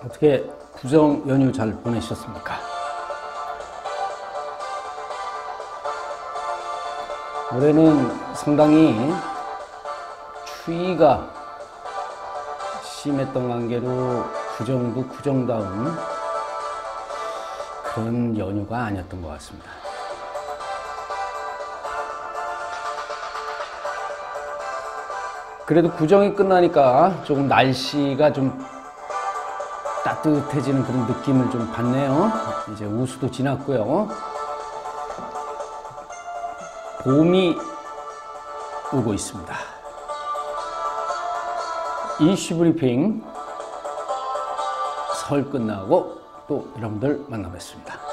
어떻게 구정 연휴 잘 보내셨습니까? 올해는 상당히 추위가 심했던 관계로 구정도 구정다운 그런 연휴가 아니었던 것 같습니다. 그래도 구정이 끝나니까 조금 날씨가 좀 따뜻해지는 그런 느낌을 좀 받네요. 이제 우수도 지났고요. 봄이 오고 있습니다. 이슈 브리핑 설 끝나고 또 여러분들 만나뵙습니다.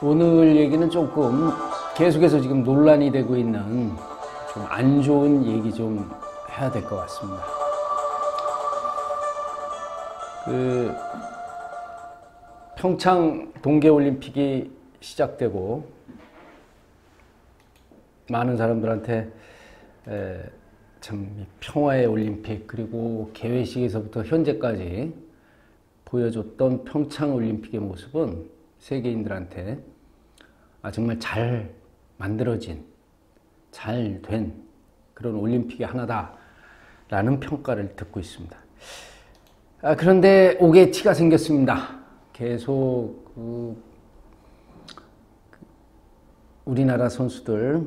오늘 얘기는 조금 계속해서 지금 논란이 되고 있는 좀 안 좋은 얘기 좀 해야 될 것 같습니다. 평창 동계올림픽이 시작되고 많은 사람들한테 참 평화의 올림픽 그리고 개회식에서부터 현재까지 보여줬던 평창 올림픽의 모습은 세계인들한테 정말 잘 만들어진, 잘 된 그런 올림픽이 하나다라는 평가를 듣고 있습니다. 그런데 옥에 티가 생겼습니다. 계속 우리나라 선수들,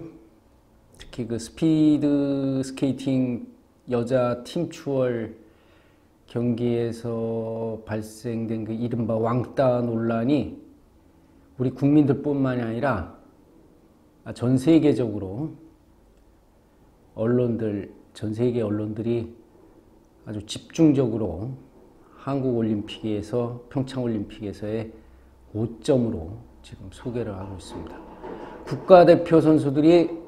특히 그 스피드 스케이팅 여자 팀 추월 경기에서 발생된 그 이른바 왕따 논란이 우리 국민들뿐만이 아니라 전 세계적으로 언론들, 전 세계 언론들이 아주 집중적으로 한국 올림픽에서, 평창 올림픽에서의 오점으로 지금 소개를 하고 있습니다. 국가대표 선수들이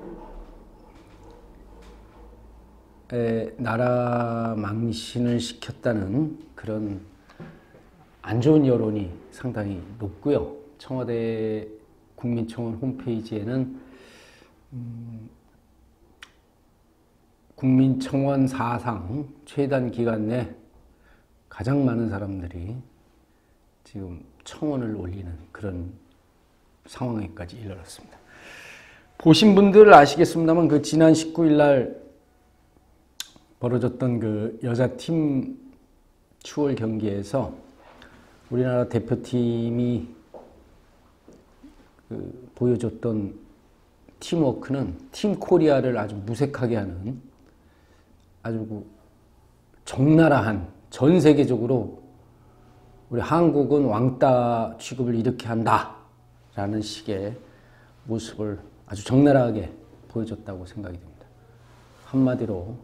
나라 망신을 시켰다는 그런 안 좋은 여론이 상당히 높고요. 청와대 국민청원 홈페이지에는 국민청원 사상 최단 기간 내 가장 많은 사람들이 지금 청원을 올리는 그런 상황에까지 이르렀습니다. 보신 분들 아시겠습니다만 그 지난 19일 날 벌어졌던 그 여자팀 추월 경기에서 우리나라 대표팀이 보여줬던 팀워크는 팀 코리아를 아주 무색하게 하는 아주 적나라한, 전 세계적으로 우리 한국은 왕따 취급을 이렇게 한다 라는 식의 모습을 아주 적나라하게 보여줬다고 생각이 됩니다. 한마디로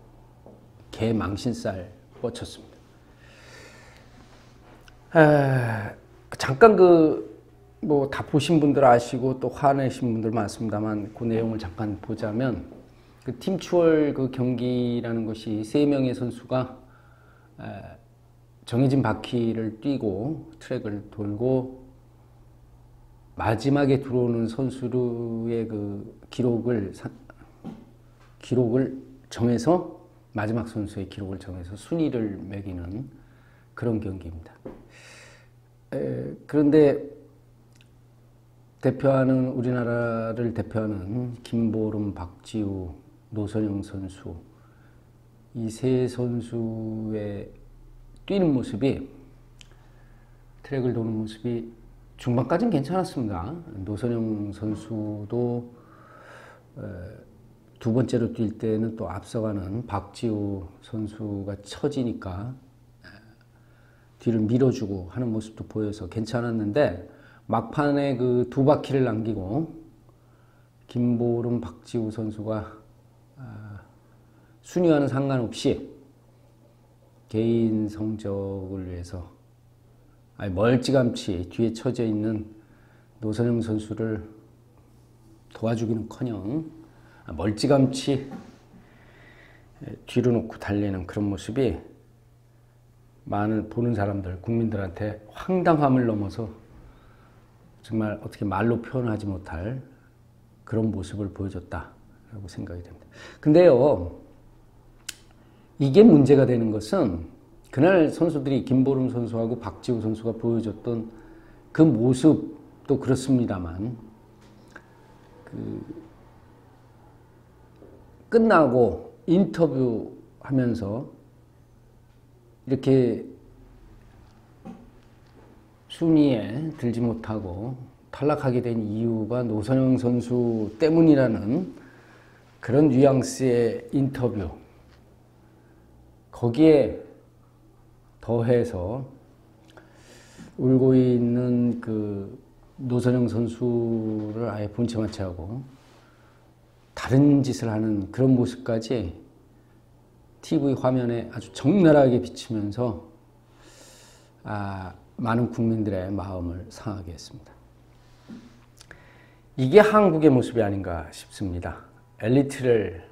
개망신살 뻗쳤습니다. 잠깐 뭐 다 보신 분들 아시고 또 화내신 분들 많습니다만 그 내용을 잠깐 보자면 그 팀 추월 그 경기라는 것이 3명의 선수가 정해진 바퀴를 뛰고 트랙을 돌고 마지막에 들어오는 선수의 그 기록을 정해서 마지막 선수의 기록을 정해서 순위를 매기는 그런 경기입니다. 그런데 우리나라를 대표하는 김보름, 박지우, 노선영 선수 이 세 선수의 뛰는 모습이, 트랙을 도는 모습이 중반까지는 괜찮았습니다. 노선영 선수도 두 번째로 뛸 때는 또 앞서가는 박지우 선수가 처지니까 뒤를 밀어주고 하는 모습도 보여서 괜찮았는데 막판에 그 2바퀴를 남기고 김보름, 박지우 선수가 순위와는 상관없이 개인 성적을 위해서 멀찌감치 뒤에 처져 있는 노선영 선수를 도와주기는커녕 멀찌감치 뒤로 놓고 달리는 그런 모습이 많은 보는 사람들, 국민들한테 황당함을 넘어서 정말 어떻게 말로 표현하지 못할 그런 모습을 보여줬다라고 생각이 됩니다. 근데요, 이게 문제가 되는 것은 그날 선수들이 김보름 선수하고 박지우 선수가 보여줬던 그 모습도 그렇습니다만, 끝나고 인터뷰하면서 이렇게 순위에 들지 못하고 탈락하게 된 이유가 노선영 선수 때문이라는 그런 뉘앙스의 인터뷰, 거기에 더해서 울고 있는 그 노선영 선수를 아예 본체마치 하고 다른 짓을 하는 그런 모습까지 TV 화면에 아주 적나라하게 비치면서 많은 국민들의 마음을 상하게 했습니다. 이게 한국의 모습이 아닌가 싶습니다. 엘리트를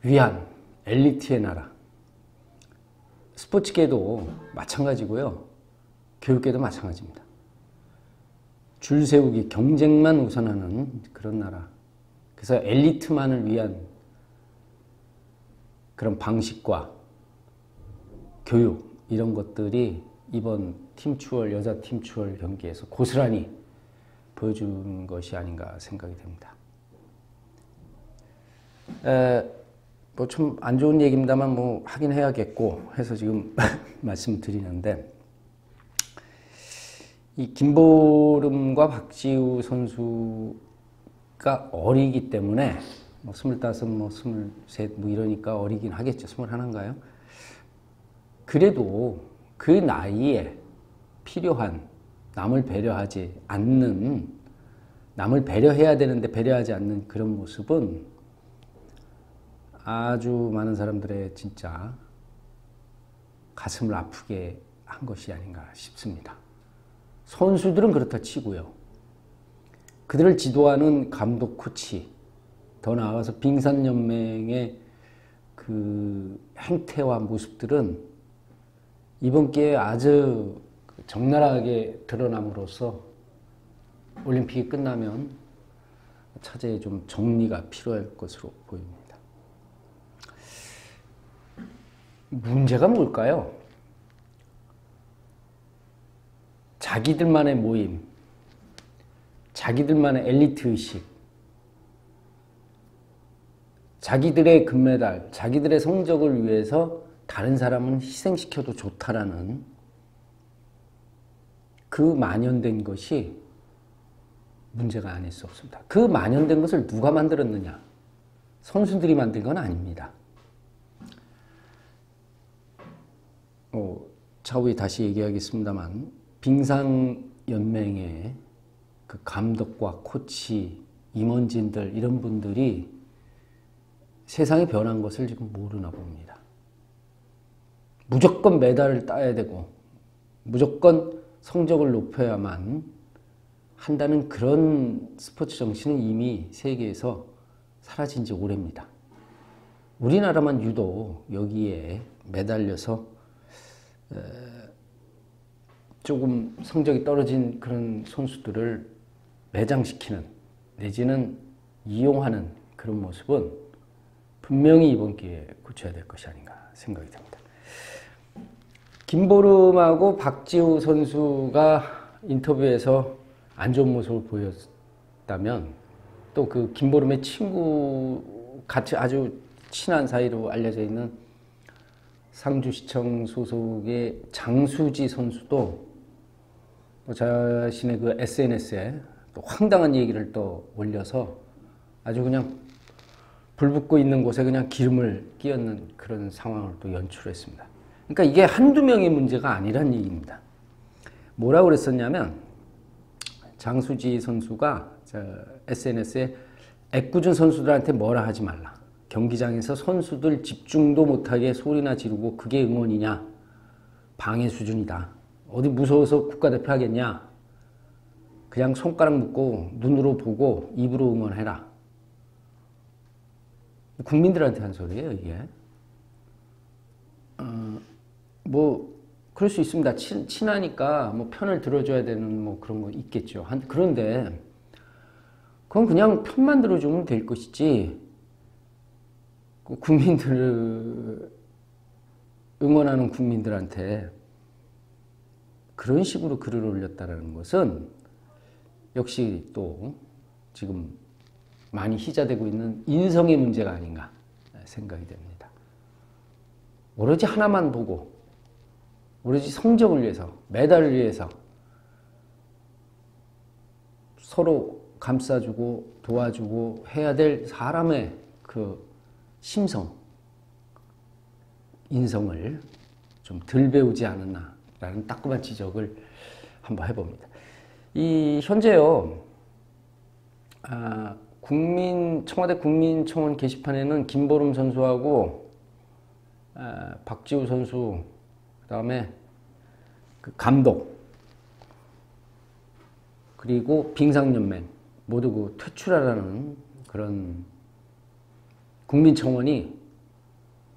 위한 엘리트의 나라. 스포츠계도 마찬가지고요. 교육계도 마찬가지입니다. 줄 세우기, 경쟁만 우선하는 그런 나라. 그래서 엘리트만을 위한 그런 방식과 교육, 이런 것들이 이번 팀추월, 여자 팀추월 경기에서 고스란히 보여준 것이 아닌가 생각이 됩니다. 뭐 좀 안 좋은 얘기입니다만 뭐 하긴 해야겠고 해서 지금 말씀드리는데, 이 김보름과 박지우 선수가 어리기 때문에 뭐 25, 뭐 23, 뭐 이러니까 어리긴 하겠죠. 21인가요? 그래도 그 나이에 필요한 남을 배려하지 않는, 남을 배려해야 되는데 배려하지 않는 그런 모습은 아주 많은 사람들의 진짜 가슴을 아프게 한 것이 아닌가 싶습니다. 선수들은 그렇다 치고요. 그들을 지도하는 감독, 코치, 더 나아가서 빙산연맹의 그 행태와 모습들은 이번 기회에 아주 적나라하게 드러남으로써 올림픽이 끝나면 차제에 좀 정리가 필요할 것으로 보입니다. 문제가 뭘까요? 자기들만의 모임, 자기들만의 엘리트 의식, 자기들의 금메달, 자기들의 성적을 위해서 다른 사람은 희생시켜도 좋다라는 그 만연된 것이 문제가 아닐 수 없습니다. 그 만연된 것을 누가 만들었느냐? 선수들이 만든 건 아닙니다. 차후에 다시 얘기하겠습니다만, 빙상연맹의 그 감독과 코치, 임원진들, 이런 분들이 세상이 변한 것을 지금 모르나 봅니다. 무조건 메달을 따야 되고 무조건 성적을 높여야만 한다는 그런 스포츠 정신은 이미 세계에서 사라진 지 오래입니다. 우리나라만 유독 여기에 매달려서 조금 성적이 떨어진 그런 선수들을 매장시키는 내지는 이용하는 그런 모습은 분명히 이번 기회에 고쳐야 될 것이 아닌가 생각이 듭니다. 김보름하고 박지우 선수가 인터뷰에서 안 좋은 모습을 보였다면, 또 그 김보름의 친구, 같이 아주 친한 사이로 알려져 있는 상주시청 소속의 장수지 선수도 자신의 그 SNS에 또 황당한 얘기를 또 올려서 아주 그냥 불 붙고 있는 곳에 그냥 기름을 끼얹는 그런 상황을 또 연출했습니다. 그러니까 이게 한두 명의 문제가 아니란 얘기입니다. 뭐라고 그랬었냐면, 장수지 선수가 SNS에 애꿎은 선수들한테 뭐라 하지 말라. 경기장에서 선수들 집중도 못하게 소리나 지르고 그게 응원이냐? 방해 수준이다. 어디 무서워서 국가대표 하겠냐? 그냥 손가락 묶고 눈으로 보고 입으로 응원해라. 국민들한테 한 소리예요, 이게. 뭐 그럴 수 있습니다. 친하니까 뭐 편을 들어줘야 되는 뭐 그런 거 있겠죠. 그런데 그건 그냥 편만 들어주면 될 것이지, 국민들을 응원하는 국민들한테 그런 식으로 글을 올렸다는 것은 역시 또 지금 많이 희자되고 있는 인성의 문제가 아닌가 생각이 됩니다. 오로지 하나만 보고, 오로지 성적을 위해서, 메달을 위해서 서로 감싸주고 도와주고 해야 될 사람의 그 심성, 인성을 좀 덜 배우지 않았나라는 따끔한 지적을 한번 해봅니다. 이 현재요, 청와대 국민청원 게시판에는 김보름 선수하고 박지우 선수, 그 다음에 그 감독, 그리고 빙상연맹 모두 그 퇴출하라는 그런 국민청원이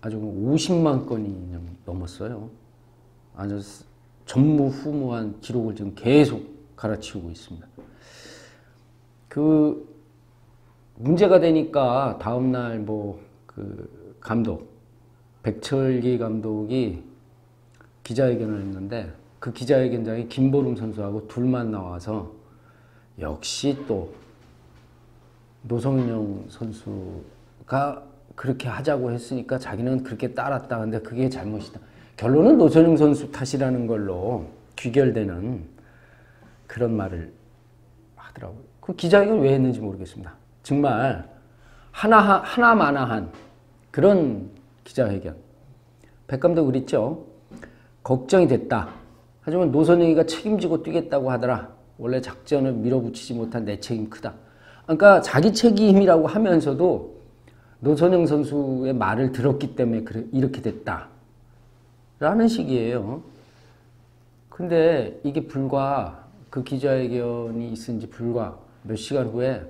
아주 50만 건이 넘었어요. 아주 전무후무한 기록을 지금 계속 갈아치우고 있습니다. 그 문제가 되니까 다음날 뭐 그 감독, 백철기 감독이 기자회견을 했는데, 그 기자회견장에 김보름 선수하고 둘만 나와서 역시 또 노성용 선수가 그렇게 하자고 했으니까 자기는 그렇게 따랐다. 근데 그게 잘못이다. 결론은 노성용 선수 탓이라는 걸로 귀결되는 그런 말을 하더라고요. 그 기자회견을 왜 했는지 모르겠습니다. 정말 하나마나한 그런 기자회견. 백 감독 그랬죠. 걱정이 됐다. 하지만 노선영이가 책임지고 뛰겠다고 하더라. 원래 작전을 밀어붙이지 못한 내 책임 크다. 그러니까 자기 책임이라고 하면서도 노선영 선수의 말을 들었기 때문에 이렇게 됐다 라는 식이에요. 근데 이게 불과, 그 기자회견이 있은 지 불과 몇 시간 후에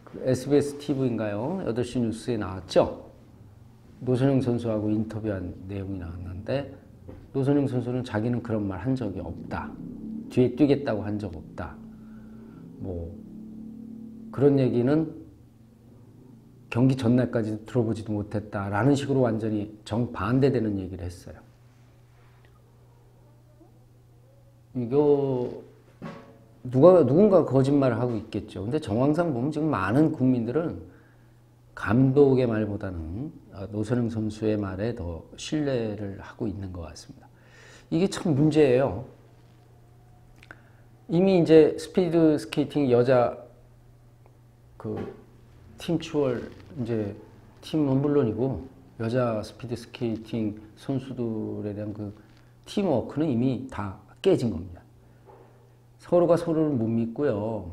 그 SBS TV인가요? 8시 뉴스에 나왔죠. 노선영 선수하고 인터뷰한 내용이 나왔는데, 노선영 선수는 자기는 그런 말 한 적이 없다. 뒤에 뛰겠다고 한 적 없다. 뭐 그런 얘기는 경기 전날까지 들어보지도 못했다라는 식으로 완전히 정반대되는 얘기를 했어요. 이거 누군가 거짓말을 하고 있겠죠. 근데 정황상 보면 지금 많은 국민들은 감독의 말보다는 노선영 선수의 말에 더 신뢰를 하고 있는 것 같습니다. 이게 참 문제예요. 이미 이제 스피드 스케이팅 여자 그 팀추월 이제 팀은 물론이고 여자 스피드 스케이팅 선수들에 대한 그 팀워크는 이미 다 깨진 겁니다. 서로가 서로를 못 믿고요.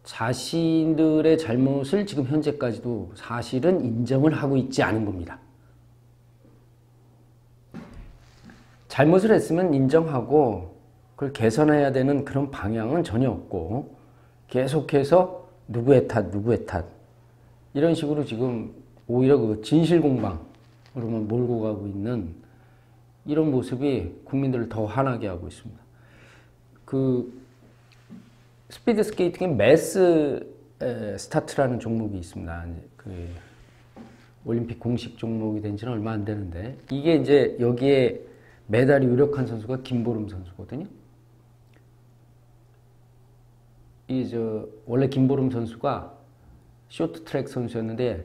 자신들의 잘못을 지금 현재까지도 사실은 인정을 하고 있지 않은 겁니다. 잘못을 했으면 인정하고 그걸 개선해야 되는 그런 방향은 전혀 없고, 계속해서 누구의 탓 이런 식으로 지금 오히려 그 진실공방으로만 몰고 가고 있는 이런 모습이 국민들을 더 화나게 하고 있습니다. 그 스피드 스케이팅의 매스 스타트라는 종목이 있습니다. 그 올림픽 공식 종목이 된 지는 얼마 안 되는데, 이게 이제 여기에 메달이 유력한 선수가 김보름 선수거든요. 원래 김보름 선수가 쇼트트랙 선수였는데,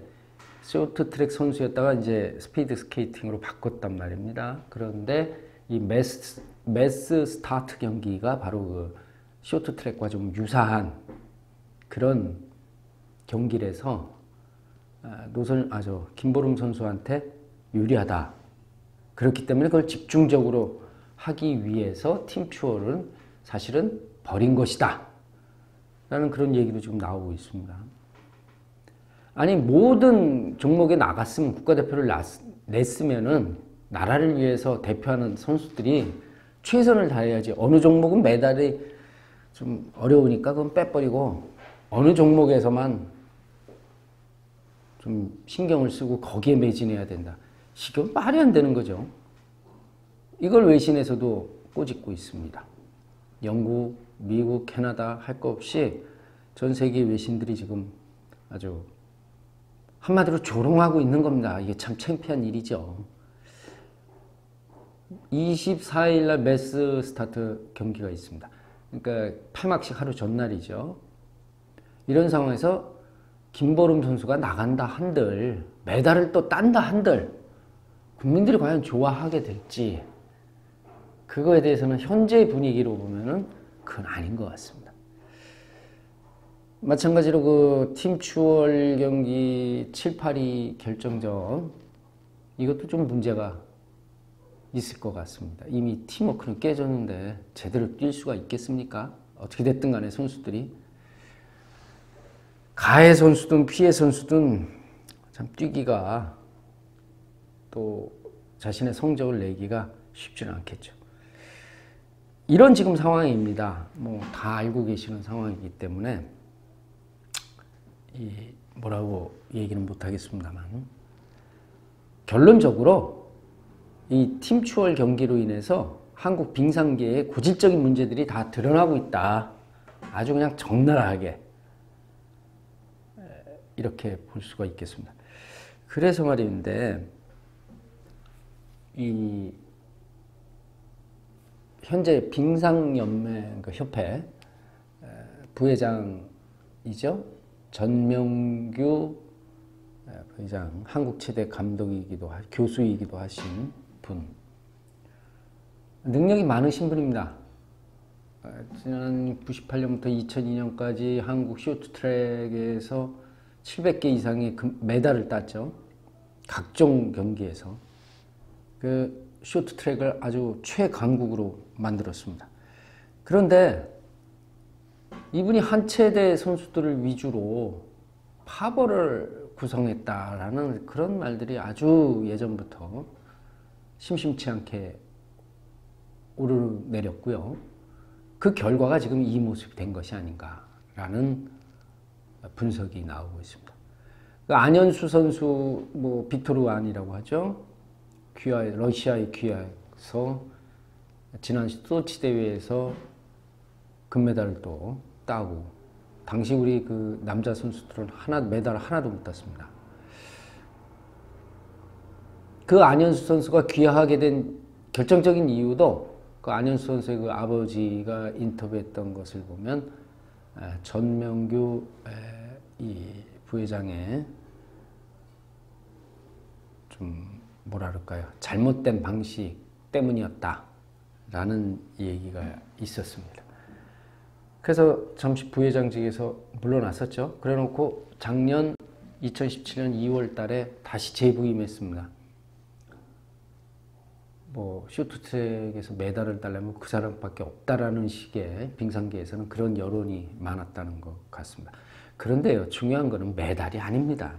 쇼트트랙 선수였다가 이제 스피드 스케이팅으로 바꿨단 말입니다. 그런데 이 매스 스타트 경기가 바로 그 쇼트트랙과 좀 유사한 그런 경기라서 김보름 선수한테 유리하다. 그렇기 때문에 그걸 집중적으로 하기 위해서 팀추월은 사실은 버린 것이다 라는 그런 얘기도 지금 나오고 있습니다. 아니, 모든 종목에 나갔으면, 국가대표를 냈으면은 나라를 위해서 대표하는 선수들이 최선을 다해야지. 어느 종목은 메달이 좀 어려우니까 그건 빼버리고 어느 종목에서만 좀 신경을 쓰고 거기에 매진해야 된다. 이건 말이 안 되는 거죠. 이걸 외신에서도 꼬집고 있습니다. 영국, 미국, 캐나다 할 거 없이 전 세계 외신들이 지금 아주 한마디로 조롱하고 있는 겁니다. 이게 참 창피한 일이죠. 24일 날 매스 스타트 경기가 있습니다. 그러니까 폐막식 하루 전날이죠. 이런 상황에서 김보름 선수가 나간다 한들, 메달을 또 딴다 한들 국민들이 과연 좋아하게 될지, 그거에 대해서는 현재 분위기로 보면은 그건 아닌 것 같습니다. 마찬가지로 그 팀추월 경기 7, 8위 결정전, 이것도 좀 문제가 있을 것 같습니다. 이미 팀워크는 깨졌는데 제대로 뛸 수가 있겠습니까? 어떻게 됐든 간에 선수들이, 가해 선수든 피해 선수든 참 뛰기가, 또 자신의 성적을 내기가 쉽지는 않겠죠. 이런 지금 상황입니다. 뭐 다 알고 계시는 상황이기 때문에 뭐라고 얘기는 못 하겠습니다만, 결론적으로 이 팀추월 경기로 인해서 한국 빙상계의 고질적인 문제들이 다 드러나고 있다. 아주 그냥 적나라하게 이렇게 볼 수가 있겠습니다. 그래서 말인데, 이 현재 빙상연맹 그러니까 협회 부회장이죠. 전명규 부회장, 한국 체대 감독이기도 교수이기도 하신 분. 능력이 많으신 분입니다. 지난 98년부터 2002년까지 한국 쇼트트랙에서 700개 이상의 메달을 땄죠. 각종 경기에서. 그 쇼트트랙을 아주 최강국으로 만들었습니다. 그런데 이분이 한 체대 선수들을 위주로 파벌을 구성했다라는 그런 말들이 아주 예전부터 심심치 않게 오르내렸고요. 그 결과가 지금 이 모습이 된 것이 아닌가라는 분석이 나오고 있습니다. 그 안현수 선수, 뭐 빅토르 안이라고 하죠. 러시아의 귀화에서 지난 소치 대회에서 금메달을 또 따고, 당시 우리 그 남자 선수들은 메달 하나도 못 땄습니다. 그 안현수 선수가 귀화하게 된 결정적인 이유도 그 안현수 선수의 그 아버지가 인터뷰했던 것을 보면 전명규 이 부회장의 좀 뭐라 그럴까요? 잘못된 방식 때문이었다라는 얘기가 있었습니다. 그래서 잠시 부회장직에서 물러났었죠. 그래놓고 작년 2017년 2월 달에 다시 재부임했습니다. 뭐 쇼트트랙에서 메달을 따려면 그 사람밖에 없다라는 식의 빙상계에서는 그런 여론이 많았다는 것 같습니다. 그런데요, 중요한 거는 메달이 아닙니다.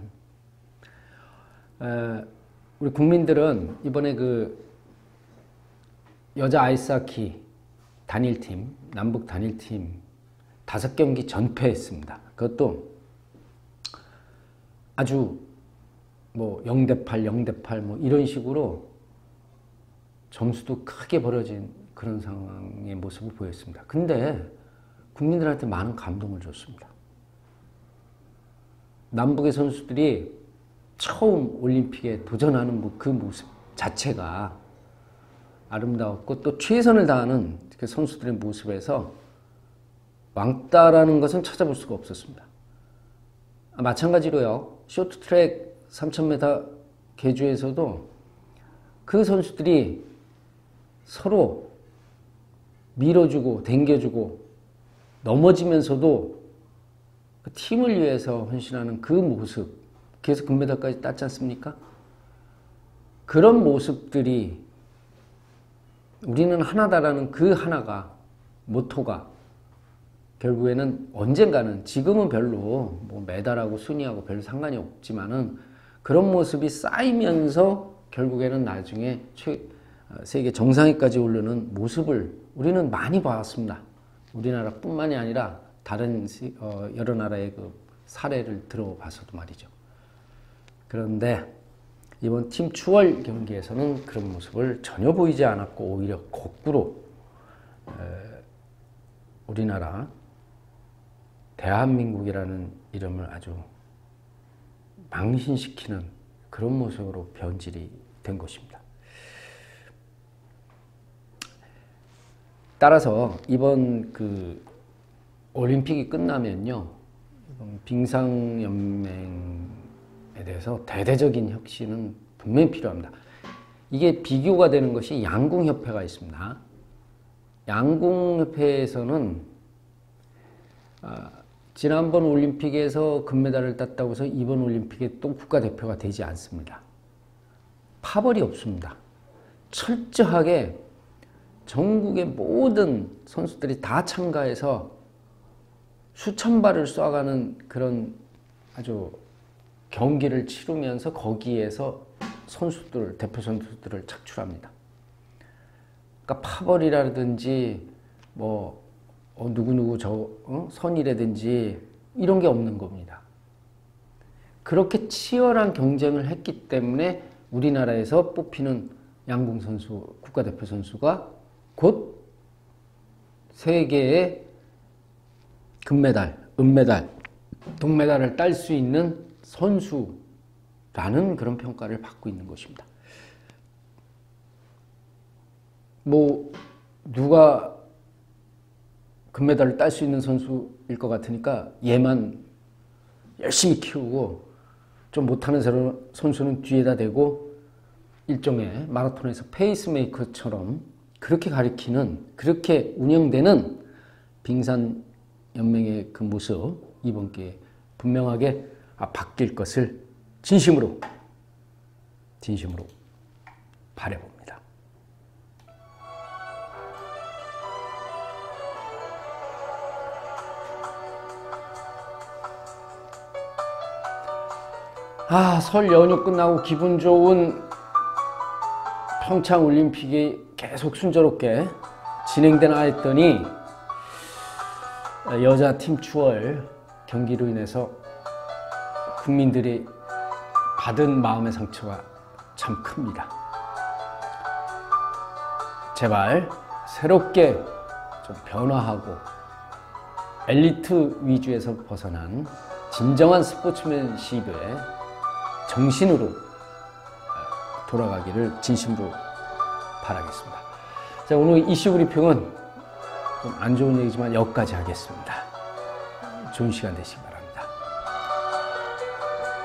우리 국민들은 이번에 그 여자 아이스하키 단일팀, 남북 단일팀 5경기 전패했습니다. 그것도 아주 뭐 0대8, 0대8 뭐 이런 식으로 점수도 크게 벌어진 그런 상황의 모습을 보였습니다. 근데 국민들한테 많은 감동을 줬습니다. 남북의 선수들이 처음 올림픽에 도전하는 그 모습 자체가 아름다웠고, 또 최선을 다하는 그 선수들의 모습에서 왕따라는 것은 찾아볼 수가 없었습니다. 마찬가지로요, 쇼트트랙 3000m 계주에서도 그 선수들이 서로 밀어주고 당겨주고 넘어지면서도 그 팀을 위해서 헌신하는 그 모습, 그래서 금메달까지 땄지 않습니까? 그런 모습들이, 우리는 하나다라는 그 하나가, 모토가 결국에는 언젠가는, 지금은 별로 뭐 메달하고 순위하고 별 상관이 없지만은 그런 모습이 쌓이면서 결국에는 나중에 세계 정상위까지 오르는 모습을 우리는 많이 봐왔습니다. 우리나라뿐만이 아니라 다른 여러 나라의 그 사례를 들어봐서도 말이죠. 그런데 이번 팀 추월 경기에서는 그런 모습을 전혀 보이지 않았고 오히려 거꾸로 우리나라 대한민국이라는 이름을 아주 망신시키는 그런 모습으로 변질이 된 것입니다. 따라서 이번 그 올림픽이 끝나면요, 이번 빙상연맹에 대해서 대대적인 혁신은 분명히 필요합니다. 이게 비교가 되는 것이 양궁협회가 있습니다. 양궁협회에서는 지난번 올림픽에서 금메달을 땄다고 해서 이번 올림픽에 또 국가대표가 되지 않습니다. 파벌이 없습니다. 철저하게 전국의 모든 선수들이 다 참가해서 수천 발을 쏴가는 그런 아주 경기를 치르면서 거기에서 선수들, 대표 선수들을 착출합니다. 그러니까 파벌이라든지 뭐 누구누구 선이라든지 이런 게 없는 겁니다. 그렇게 치열한 경쟁을 했기 때문에 우리나라에서 뽑히는 양궁 선수, 국가대표 선수가 곧 세계의 금메달, 은메달, 동메달을 딸 수 있는 선수라는 그런 평가를 받고 있는 것입니다. 뭐 누가 금메달을 딸 수 있는 선수일 것 같으니까 얘만 열심히 키우고 좀 못하는 선수는 뒤에다 대고 일종의 마라톤에서 페이스메이커처럼 그렇게 가리키는, 그렇게 운영되는 빙상연맹의 그 모습 이번 기회에 분명하게 바뀔 것을 진심으로 바라봅니다. 설 연휴 끝나고 기분 좋은 평창 올림픽이 계속 순조롭게 진행되나 했더니 여자 팀 추월 경기로 인해서 국민들이 받은 마음의 상처가 참 큽니다. 제발 새롭게 좀 변화하고 엘리트 위주에서 벗어난 진정한 스포츠맨십의 정신으로 돌아가기를 진심으로 바라겠습니다. 자, 오늘 이슈 브리핑은 좀 안 좋은 얘기지만 여기까지 하겠습니다. 좋은 시간 되시기 바랍니다.